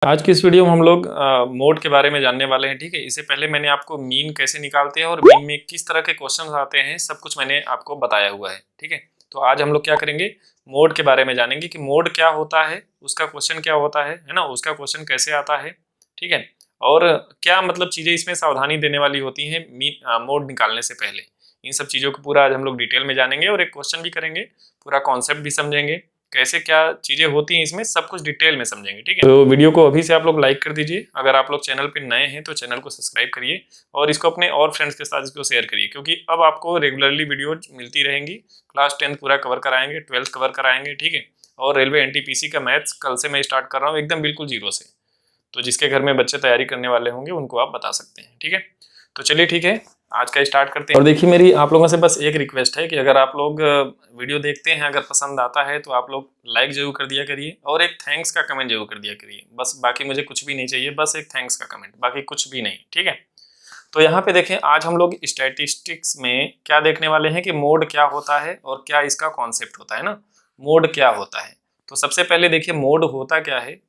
आज की इस वीडियो में हम लोग मोड के बारे में जानने वाले हैं। ठीक है, इससे पहले मैंने आपको मीन कैसे निकालते हैं और मीन में किस तरह के क्वेश्चन आते हैं, सब कुछ मैंने आपको बताया हुआ है। ठीक है, तो आज हम लोग क्या करेंगे, मोड के बारे में जानेंगे कि मोड क्या होता है, उसका क्वेश्चन क्या होता है ना, उसका क्वेश्चन कैसे आता है। ठीक है, और क्या मतलब चीज़ें इसमें सावधानी देने वाली होती हैं मोड निकालने से पहले। इन सब चीज़ों को पूरा आज हम लोग डिटेल में जानेंगे और एक क्वेश्चन भी करेंगे, पूरा कॉन्सेप्ट भी समझेंगे, कैसे क्या चीजें होती हैं इसमें, सब कुछ डिटेल में समझेंगे। ठीक है, तो वीडियो को अभी से आप लोग लाइक कर दीजिए। अगर आप लोग चैनल पे नए हैं तो चैनल को सब्सक्राइब करिए और इसको अपने और फ्रेंड्स के साथ इसको शेयर करिए, क्योंकि अब आपको रेगुलरली वीडियो मिलती रहेंगी। क्लास 10 पूरा कवर कराएंगे, 12th कवर कराएंगे। ठीक है, और रेलवे एनटीपीसी का मैथ्स कल से मैं स्टार्ट कर रहा हूँ एकदम बिल्कुल जीरो से। तो जिसके घर में बच्चे तैयारी करने वाले होंगे उनको आप बता सकते हैं। ठीक है, तो चलिए ठीक है, आज का स्टार्ट करते हैं। और देखिए, मेरी आप लोगों से बस एक रिक्वेस्ट है कि अगर आप लोग वीडियो देखते हैं, अगर पसंद आता है तो आप लोग लाइक जरूर कर दिया करिए और एक थैंक्स का कमेंट जरूर कर दिया करिए। बस बाकी मुझे कुछ भी नहीं चाहिए, बस एक थैंक्स का कमेंट, बाकी कुछ भी नहीं। ठीक है, तो यहाँ पे देखें, आज हम लोग स्टैटिस्टिक्स में क्या देखने वाले हैं कि मोड क्या होता है और क्या इसका कॉन्सेप्ट होता है ना। मोड क्या होता है, तो सबसे पहले देखिए मोड होता क्या है।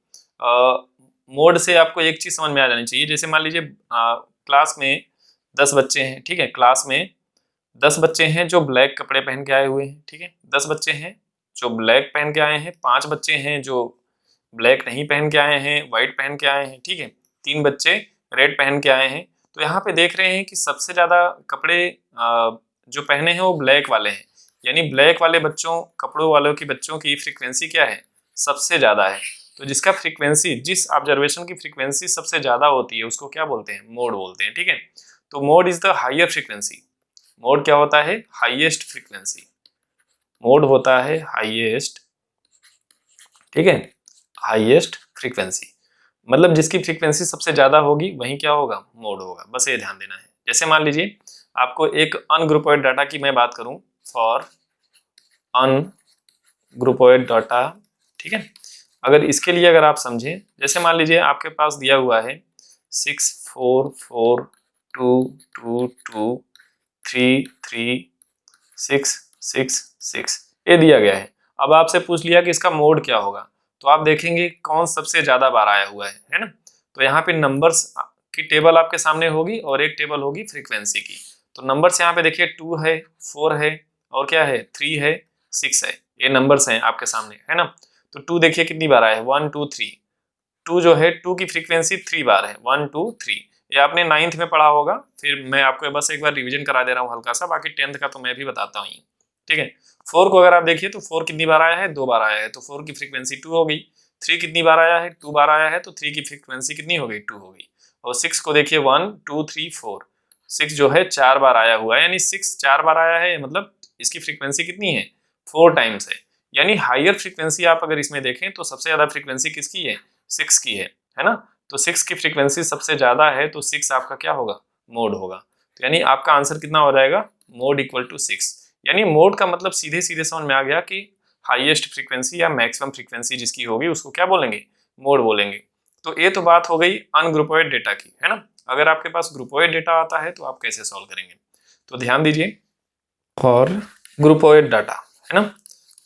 मोड से आपको एक चीज समझ में आ जानी चाहिए। जैसे मान लीजिए क्लास में 10 बच्चे हैं। ठीक है, क्लास में 10 बच्चे हैं जो ब्लैक कपड़े पहन के आए हुए हैं। ठीक है, 10 बच्चे हैं जो ब्लैक पहन के आए हैं, 5 बच्चे हैं जो ब्लैक नहीं पहन के आए हैं, व्हाइट पहन के आए हैं। ठीक है, 3 बच्चे रेड पहन के आए हैं। तो यहाँ पे देख रहे हैं कि सबसे ज्यादा कपड़े जो पहने हैं वो ब्लैक वाले हैं, यानी ब्लैक वाले बच्चों, कपड़ों वालों की बच्चों की फ्रीक्वेंसी क्या है, सबसे ज्यादा है। तो जिसका फ्रीक्वेंसी, जिस ऑब्जर्वेशन की फ्रीक्वेंसी सबसे ज्यादा होती है उसको क्या बोलते हैं, मोड बोलते हैं। ठीक है, तो mode is the higher frequency. Mode क्या होता है, हाईएस्ट फ्रीक्वेंसी। मोड होता है हाईएस्ट। ठीक है, हाईएस्ट फ्रीक्वेंसी मतलब जिसकी फ्रीक्वेंसी सबसे ज्यादा होगी वही क्या होगा, मोड होगा। बस ये ध्यान देना है। जैसे मान लीजिए आपको एक अनग्रुपोइड डाटा की मैं बात करूं, फॉर अनग्रुपोइड डाटा। ठीक है, अगर इसके लिए अगर आप समझें, जैसे मान लीजिए आपके पास दिया हुआ है 6 4 4 2 2 2 3 3 6 6 6 ये दिया गया है। अब आपसे पूछ लिया कि इसका मोड क्या होगा, तो आप देखेंगे कौन सबसे ज्यादा बार आया हुआ है ना। तो यहाँ पे नंबर्स की टेबल आपके सामने होगी और एक टेबल होगी फ्रीक्वेंसी की। तो नंबर्स यहाँ पे देखिए 2 है, 4 है और क्या है, 3 है, 6 है। ये नंबर्स हैं आपके सामने, है ना। तो 2 देखिए कितनी बार आया है, 1 2 3। 2 जो है, 2 की फ्रीक्वेंसी 3 बार है, 1 2 3। ये आपने 9th में पढ़ा होगा, फिर मैं आपको बस एक बार रिवीजन करा दे रहा हूँ हल्का सा, बाकी 10th का तो मैं भी बताता हूँ। ठीक है, 4 को अगर आप देखिए तो 4 कितनी बार आया है, 2 बार आया है, तो 4 की फ्रीक्वेंसी 2 हो गई। 3 कितनी बार आया है, 2 बार आया है, तो 3 की फ्रीक्वेंसी कितनी हो गई, 2 हो गई। और 6 को देखिए 1 2 3 4। 6 जो है 4 बार आया हुआ है, यानी 6 4 बार आया है, मतलब इसकी फ्रीक्वेंसी कितनी है, 4 टाइम्स है। यानी हायर फ्रीक्वेंसी आप अगर इसमें देखें तो सबसे ज्यादा फ्रीक्वेंसी किसकी है, 6 की है ना। तो 6 की फ्रीक्वेंसी सबसे ज्यादा है, तो 6 आपका क्या होगा, मोड होगा। तो यानी आपका आंसर कितना हो जाएगा, मोड इक्वल टू 6। यानी मोड का मतलब सीधे सीधे समझ में आ गया कि हाईएस्ट फ्रीक्वेंसी या मैक्सिमम फ्रीक्वेंसी जिसकी होगी उसको क्या बोलेंगे, मोड बोलेंगे। तो ये तो बात हो गई अनग्रुपोइड डेटा की, है ना। अगर आपके पास ग्रुपोइड डेटा आता है तो आप कैसे सॉल्व करेंगे, तो ध्यान दीजिए, और ग्रुपोइड डाटा, है ना,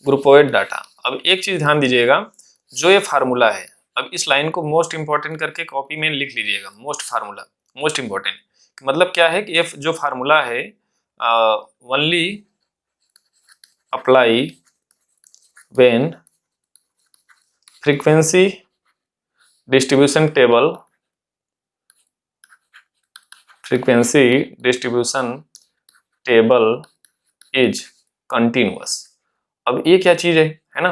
ग्रुपोइड डाटा। अब एक चीज ध्यान दीजिएगा, जो ये फार्मूला है, अब इस लाइन को मोस्ट इंपॉर्टेंट करके कॉपी में लिख लीजिएगा। मोस्ट फार्मूला, मोस्ट इंपॉर्टेंट मतलब क्या है कि ये जो फार्मूला है, only apply when frequency distribution table, frequency distribution table is continuous. अब ये क्या चीज है ना,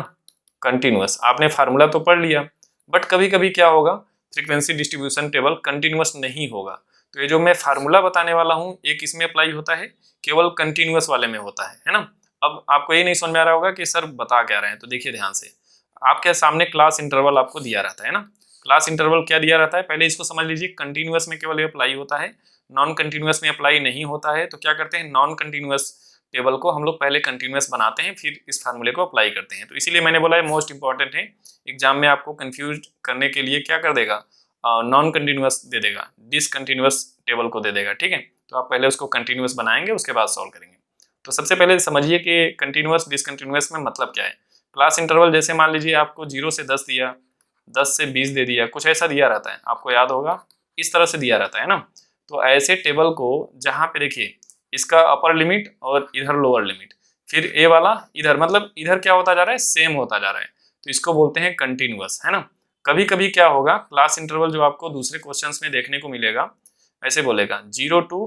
कंटिन्यूअस। आपने फार्मूला तो पढ़ लिया, बट कभी कभी क्या होगा, फ्रीक्वेंसी डिस्ट्रीब्यूशन टेबल कंटिन्यूअस नहीं होगा। तो ये जो मैं फार्मूला बताने वाला हूँ, एक इसमें अप्लाई होता है, केवल कंटिन्यूअस वाले में होता है ना। अब आपको ये नहीं समझ में आ रहा होगा कि सर बता क्या रहे हैं, तो देखिए ध्यान से, आपके सामने क्लास इंटरवल आपको दिया रहता है ना। क्लास इंटरवल क्या दिया रहता है, पहले इसको समझ लीजिए। कंटिन्यूअस में केवल ये अप्लाई होता है, नॉन कंटिन्यूअस में अप्लाई नहीं होता है। तो क्या करते हैं, नॉन कंटिन्यूअस टेबल को हम लोग पहले कंटिन्यूअस बनाते हैं, फिर इस फार्मूले को अप्लाई करते हैं। तो इसीलिए मैंने बोला है मोस्ट इंपॉर्टेंट है। एग्जाम में आपको कंफ्यूज करने के लिए क्या कर देगा, नॉन कंटिन्यूअस दे देगा, डिसकंटिन्यूअस टेबल को दे देगा। ठीक है, तो आप पहले उसको कंटिन्यूअस बनाएंगे, उसके बाद सॉल्व करेंगे। तो सबसे पहले समझिए कि कंटिन्यूअस डिसकंटिन्यूअस में मतलब क्या है। क्लास इंटरवल जैसे मान लीजिए आपको 0 से 10 दिया, 10 से 20 दे दिया, कुछ ऐसा दिया रहता है, आपको याद होगा इस तरह से दिया रहता है ना। तो ऐसे टेबल को जहाँ पे देखिए इसका अपर लिमिट और इधर लोअर लिमिट, फिर ए वाला इधर, मतलब इधर क्या होता जा रहा है, सेम होता जा रहा है, तो इसको बोलते हैं कंटिन्यूअस, है ना। कभी कभी क्या होगा, क्लास इंटरवल जो आपको दूसरे क्वेश्चंस में देखने को मिलेगा ऐसे बोलेगा 0 to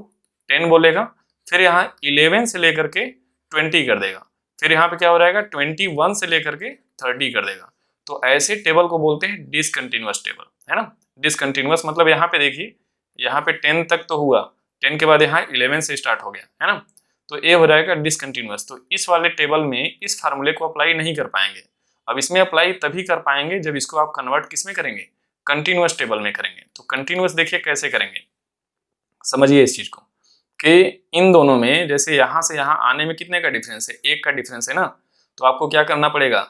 10 बोलेगा, फिर यहाँ 11 से लेकर के 20 कर देगा, फिर यहाँ पे क्या हो जाएगा 21 से लेकर के 30 कर देगा। तो ऐसे टेबल को बोलते हैं डिसकंटिन्यूअस टेबल, है ना। डिसकंटिन्यूअस मतलब यहाँ पे देखिए, यहाँ पे 10 तक तो हुआ, 10 के बाद यहाँ 11 से स्टार्ट हो गया, है ना, तो ये हो जाएगा डिसकंटिन्यूअस। तो इस वाले टेबल में इस फार्मूले को अप्लाई नहीं कर पाएंगे। अब इसमें अप्लाई तभी कर पाएंगे जब इसको आप कन्वर्ट किस में करेंगे, कंटिन्यूअस टेबल में करेंगे। तो कंटिन्यूअस देखिए कैसे करेंगे, समझिए इस चीज को कि इन दोनों में जैसे यहाँ से यहाँ आने में कितने का डिफरेंस है, 1 का डिफरेंस है ना, तो आपको क्या करना पड़ेगा,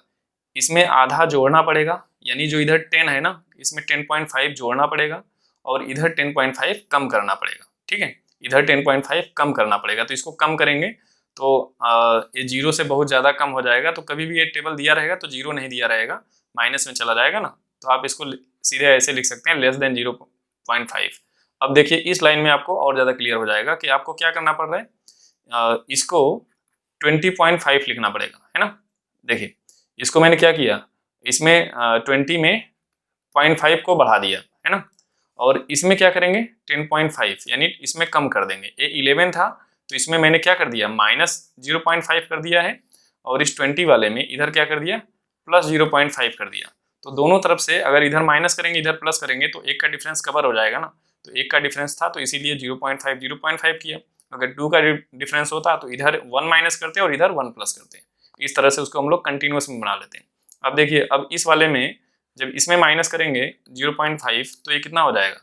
इसमें आधा जोड़ना पड़ेगा, यानी जो इधर 10 है ना इसमें 10.5 जोड़ना पड़ेगा और इधर 10.5 कम करना पड़ेगा, ठीक है, इधर 10.5 कम करना पड़ेगा। तो इसको कम करेंगे तो ये 0 से बहुत ज़्यादा कम हो जाएगा, तो कभी भी ये टेबल दिया रहेगा तो 0 नहीं दिया रहेगा, माइनस में चला जाएगा ना, तो आप इसको सीधे ऐसे लिख सकते हैं लेस देन 0.5। अब देखिए इस लाइन में आपको और ज़्यादा क्लियर हो जाएगा कि आपको क्या करना पड़ रहा है, इसको 20.5 लिखना पड़ेगा, है ना। देखिए इसको मैंने क्या किया, इसमें 20 में 0.5 को बढ़ा दिया, है ना, और इसमें क्या करेंगे 10.5, यानी इसमें कम कर देंगे। ये 11 था तो इसमें मैंने क्या कर दिया, -0.5 कर दिया है, और इस 20 वाले में इधर क्या कर दिया, +0.5 कर दिया। तो दोनों तरफ से अगर इधर माइनस करेंगे इधर प्लस करेंगे तो एक का डिफरेंस कवर हो जाएगा ना, तो एक का डिफरेंस था तो इसीलिए 0.5 किया। अगर 2 का डिफरेंस होता तो इधर 1 माइनस करते और इधर 1 प्लस करते, इस तरह से उसको हम लोग कंटिन्यूअस में बना लेते हैं। अब देखिए अब इस वाले में जब इसमें माइनस करेंगे 0.5 तो ये कितना हो जाएगा,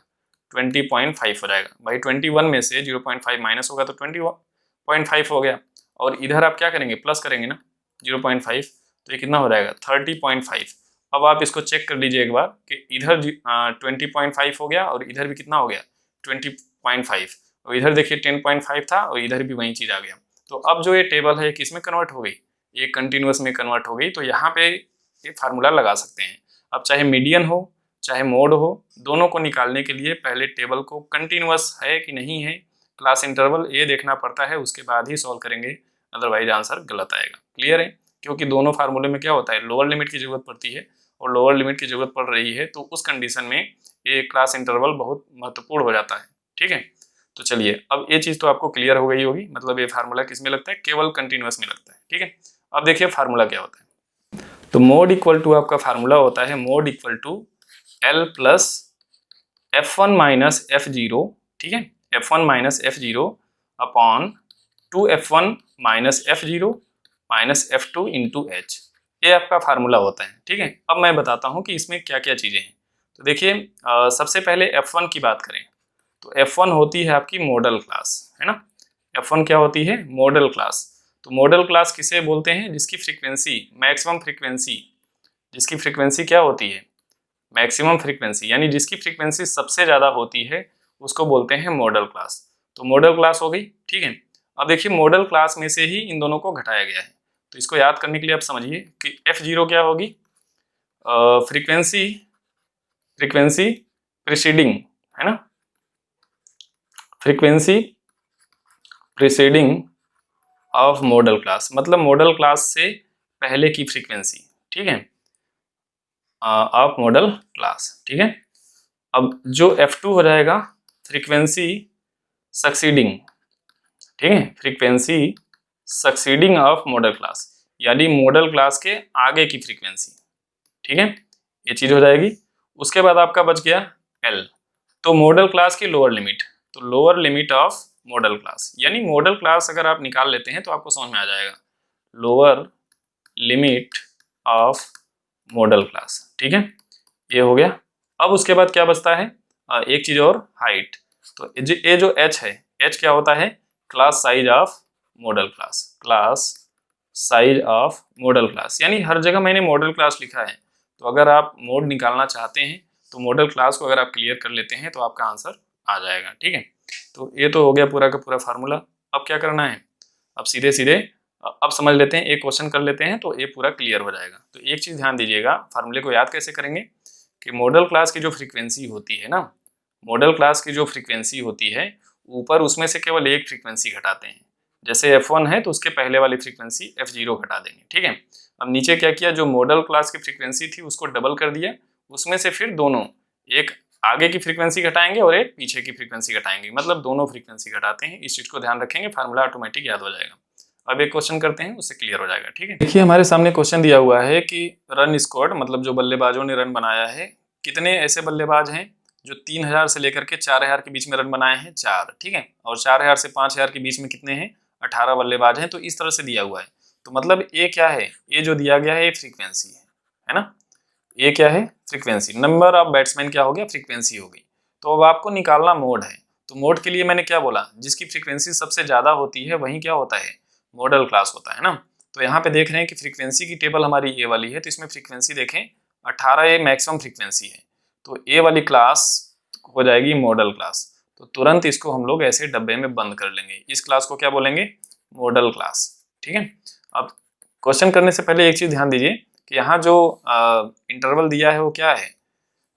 20.5 हो जाएगा। भाई 21 में से 0.5 माइनस होगा तो 20.5 हो गया, और इधर आप क्या करेंगे, प्लस करेंगे ना 0.5, तो ये कितना हो जाएगा 30.5। अब आप इसको चेक कर लीजिए एक बार कि इधर 20.5 हो गया और इधर भी कितना हो गया 20.5, और इधर देखिए 10.5 था और इधर भी वही चीज़ आ गया। तो अब जो ये टेबल है किस में कन्वर्ट हो गई, ये कंटिन्यूअस में कन्वर्ट हो गई। तो यहाँ पे ये फार्मूला लगा सकते हैं। अब चाहे मीडियन हो चाहे मोड हो, दोनों को निकालने के लिए पहले टेबल को कंटिन्यूअस है कि नहीं है, क्लास इंटरवल ये देखना पड़ता है, उसके बाद ही सॉल्व करेंगे, अदरवाइज आंसर गलत आएगा। क्लियर है, क्योंकि दोनों फार्मूले में क्या होता है, लोअर लिमिट की जरूरत पड़ती है, और लोअर लिमिट की जरूरत पड़ रही है तो उस कंडीशन में ये क्लास इंटरवल बहुत महत्वपूर्ण हो जाता है। ठीक है, तो चलिए अब ये चीज़ तो आपको क्लियर हो गई होगी, मतलब ये फार्मूला किस में लगता है, केवल कंटिन्यूअस में लगता है। ठीक है, अब देखिए फार्मूला क्या होता है। तो मोड इक्वल टू आपका फार्मूला होता है mode equal to L plus F1 minus F0, ठीक है, F1 minus F0 upon 2F1 minus F0 minus F2 into H, ये आपका फार्मूला होता है। ठीक है, अब मैं बताता हूँ कि इसमें क्या क्या चीज़ें हैं। तो देखिए सबसे पहले F1 की बात करें तो F1 होती है आपकी मॉडल क्लास, है ना। F1 क्या होती है, मॉडल क्लास। तो मॉडल क्लास किसे बोलते हैं, जिसकी फ्रीक्वेंसी मैक्सिमम फ्रीक्वेंसी, जिसकी फ्रीक्वेंसी क्या होती है, मैक्सिमम फ्रीक्वेंसी, यानी जिसकी फ्रीक्वेंसी सबसे ज़्यादा होती है उसको बोलते हैं मॉडल क्लास। तो मॉडल क्लास हो गई। ठीक है, अब देखिए मॉडल क्लास में से ही इन दोनों को घटाया गया है, तो इसको याद करने के लिए आप समझिए कि F0 क्या होगी, फ्रीक्वेंसी फ्रीक्वेंसी प्रीसीडिंग, है ना, frequency preceding of model class, मतलब मॉडल क्लास से पहले की फ्रीक्वेंसी। ठीक है, ऑफ मॉडल क्लास। ठीक है, अब जो F2 हो जाएगा फ्रीक्वेंसी सक्सीडिंग, ठीक है, frequency succeeding of model class, यानी मॉडल क्लास के आगे की फ्रीक्वेंसी। ठीक है, ये चीज हो जाएगी। उसके बाद आपका बच गया L, तो मॉडल क्लास की लोअर लिमिट, तो lower limit of model class, यानी मॉडल क्लास अगर आप निकाल लेते हैं तो आपको समझ में आ जाएगा, lower limit of model class. ठीक है, ये हो गया। अब उसके बाद क्या बचता है, एक चीज और, हाइट। तो ये जो H है, H क्या होता है, class size of model class, class size of model class, यानी हर जगह मैंने मॉडल क्लास लिखा है, तो अगर आप मोड निकालना चाहते हैं तो मॉडल क्लास को अगर आप क्लियर कर लेते हैं तो आपका आंसर आ जाएगा। ठीक है, तो ये तो हो गया पूरा का पूरा फार्मूला। अब क्या करना है, अब सीधे सीधे अब समझ लेते हैं, एक क्वेश्चन कर लेते हैं तो ये पूरा क्लियर हो जाएगा। तो एक चीज़ ध्यान दीजिएगा, फार्मूले को याद कैसे करेंगे कि मॉडल क्लास की जो फ्रीक्वेंसी होती है ना, मॉडल क्लास की जो फ्रीक्वेंसी होती है ऊपर उसमें से केवल एक फ्रीक्वेंसी घटाते हैं। जैसे F1 है तो उसके पहले वाली फ्रीक्वेंसी F0 घटा देंगे, ठीक है। अब नीचे क्या किया, जो मॉडल क्लास की फ्रीक्वेंसी थी उसको डबल कर दिया, उसमें से फिर दोनों, एक आगे की फ्रीक्वेंसी घटाएंगे और एक पीछे की फ्रीक्वेंसी घटाएंगे, मतलब दोनों फ्रीक्वेंसी घटाते हैं। इस चीज को ध्यान रखेंगे, फार्मूला ऑटोमेटिक याद हो जाएगा। अब एक क्वेश्चन करते हैं, उससे क्लियर हो जाएगा, ठीक है। देखिए हमारे सामने क्वेश्चन दिया हुआ है कि रन स्क्वाड, मतलब जो बल्लेबाजों ने रन बनाया है, कितने ऐसे बल्लेबाज हैं जो 3000 से लेकर के 4000 के बीच में रन बनाए हैं, 4, ठीक है। और 4000 से 5000 के बीच में कितने हैं, 18 बल्लेबाज हैं। तो इस तरह से दिया हुआ है, तो मतलब ये क्या है, ये जो दिया गया है ये फ्रीक्वेंसी है ना। ये क्या है, फ्रीक्वेंसी। नंबर ऑफ बैट्समैन क्या हो गया, फ्रीक्वेंसी हो गई। तो अब आपको निकालना मोड है। तो मोड के लिए मैंने क्या बोला, जिसकी फ्रीक्वेंसी सबसे ज्यादा होती है वही क्या होता है, मॉडल क्लास होता है ना। तो यहाँ पे देख रहे हैं कि फ्रीक्वेंसी की टेबल हमारी ए वाली है, तो इसमें फ्रीक्वेंसी देखें 18 ये मैक्सिमम फ्रीक्वेंसी है। तो ए वाली क्लास हो जाएगी मॉडल क्लास। तो तुरंत इसको हम लोग ऐसे डब्बे में बंद कर लेंगे। इस क्लास को क्या बोलेंगे, मॉडल क्लास, ठीक है। अब क्वेश्चन करने से पहले एक चीज ध्यान दीजिए कि यहाँ जो इंटरवल दिया है वो क्या है,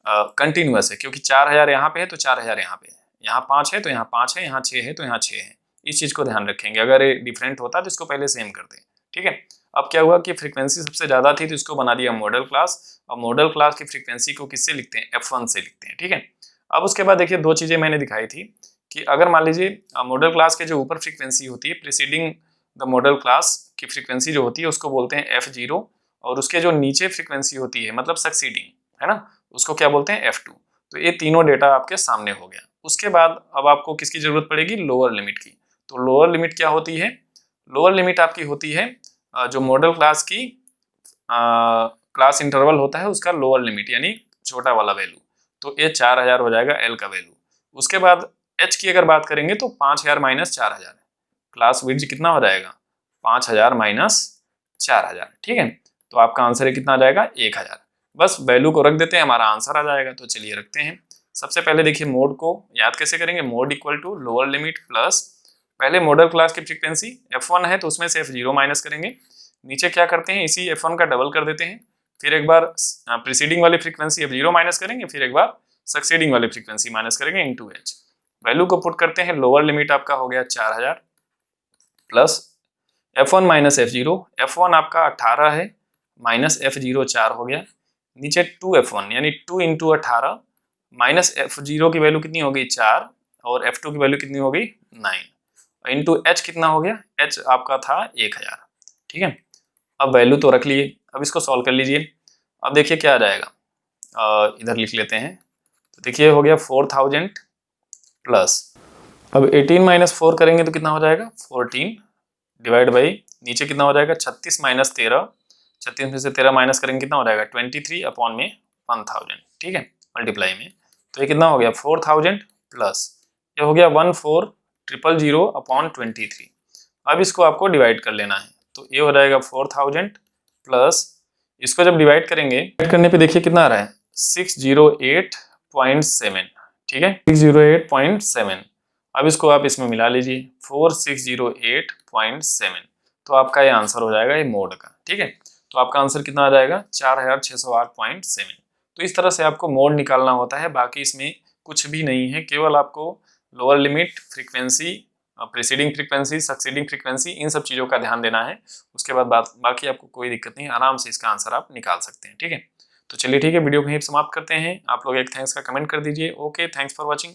कंटिन्यूअस है, क्योंकि 4000 यहाँ पे है तो 4000 यहाँ पे है, यहाँ 5 है तो यहाँ 5 है, यहाँ 6 है तो यहाँ 6 है। इस चीज को ध्यान रखेंगे, अगर ये डिफरेंट होता तो इसको पहले सेम कर दें, ठीक है। अब क्या हुआ कि फ्रीक्वेंसी सबसे ज्यादा थी तो इसको बना दिया मॉडल क्लास। और मॉडल क्लास की फ्रीक्वेंसी को किससे लिखते हैं, F1 से लिखते हैं, ठीक है। अब उसके बाद देखिए दो चीजें मैंने दिखाई थी कि अगर मान लीजिए मॉडल क्लास के जो ऊपर फ्रीक्वेंसी होती है, प्रीसीडिंग द मॉडल क्लास की फ्रीक्वेंसी जो होती है उसको बोलते हैं F0, और उसके जो नीचे फ्रीक्वेंसी होती है मतलब सक्सीडिंग, है ना, उसको क्या बोलते हैं F2। तो ये तीनों डेटा आपके सामने हो गया। उसके बाद अब आपको किसकी जरूरत पड़ेगी, लोअर लिमिट की। तो लोअर लिमिट क्या होती है, लोअर लिमिट आपकी होती है जो मॉडल क्लास की क्लास इंटरवल होता है उसका लोअर लिमिट, यानी छोटा वाला वैल्यू। तो ये 4000 हो जाएगा एल का वैल्यू। उसके बाद एच की अगर बात करेंगे तो 5000 माइनस 4000, क्लास विड्थ कितना हो जाएगा, 5000 माइनस 4000, ठीक है। तो आपका आंसर है कितना आ जाएगा, 1000। बस वैल्यू को रख देते हैं, हमारा आंसर आ जाएगा। तो चलिए रखते हैं। सबसे पहले देखिए मोड को याद कैसे करेंगे, mode equal to lower limit plus, पहले मॉडल क्लास की फ्रीक्वेंसी F1 है तो उसमें से F0 माइनस करेंगे, नीचे क्या करते हैं इसी F1 का डबल कर देते हैं, फिर एक बार प्रीसीडिंग वाली फ्रीक्वेंसी F0 माइनस करेंगे, फिर एक बार सक्सीडिंग वाली फ्रीक्वेंसी माइनस करेंगे इनटू H। वैल्यू को पुट करते हैं, लोअर लिमिट आपका हो गया 4000 plus F1 minus F0, F1 आपका 18 है माइनस F0 4 हो गया, नीचे 2F1 यानी 2 इंटू 18 माइनस F0 की वैल्यू कितनी हो गई 4, और F2 की वैल्यू कितनी हो गई 9, इंटू H कितना हो गया, H आपका था 1000, ठीक है। अब वैल्यू तो रख लिए, अब इसको सॉल्व कर लीजिए। अब देखिए क्या आ जाएगा, इधर लिख लेते हैं। तो देखिए हो गया 4000 प्लस, अब 18 माइनस 4 करेंगे तो कितना हो जाएगा 14 डिवाइड बाई, नीचे कितना हो जाएगा 36 माइनस 13, 36 में से 13 माइनस करेंगे कितना हो जाएगा 23 अपॉन में 1000, ठीक है, मल्टीप्लाई में। तो ये कितना हो गया 4000 प्लस ये हो गया 14000 अपॉन 23। अब इसको आपको डिवाइड कर लेना है, तो ये हो जाएगा 4000 प्लस, इसको जब डिवाइड करेंगे, डिवाइड करने पे देखिए कितना आ रहा है 608.7, ठीक है 608.7। अब इसको आप इसमें मिला लीजिए 4608.7, तो आपका ये आंसर हो जाएगा ये मोड का, ठीक है। तो आपका आंसर कितना आ जाएगा 4608.7। तो इस तरह से आपको मोड निकालना होता है, बाकी इसमें कुछ भी नहीं है, केवल आपको lower limit, frequency, preceding frequency, succeeding frequency, इन सब चीज़ों का ध्यान देना है। उसके बाद बाकी आपको कोई दिक्कत नहीं, आराम से इसका आंसर आप निकाल सकते हैं, ठीक है। तो चलिए ठीक है, वीडियो को यहीं समाप्त करते हैं। आप लोग एक थैंक्स का कमेंट कर दीजिए। Okay, thanks for watching.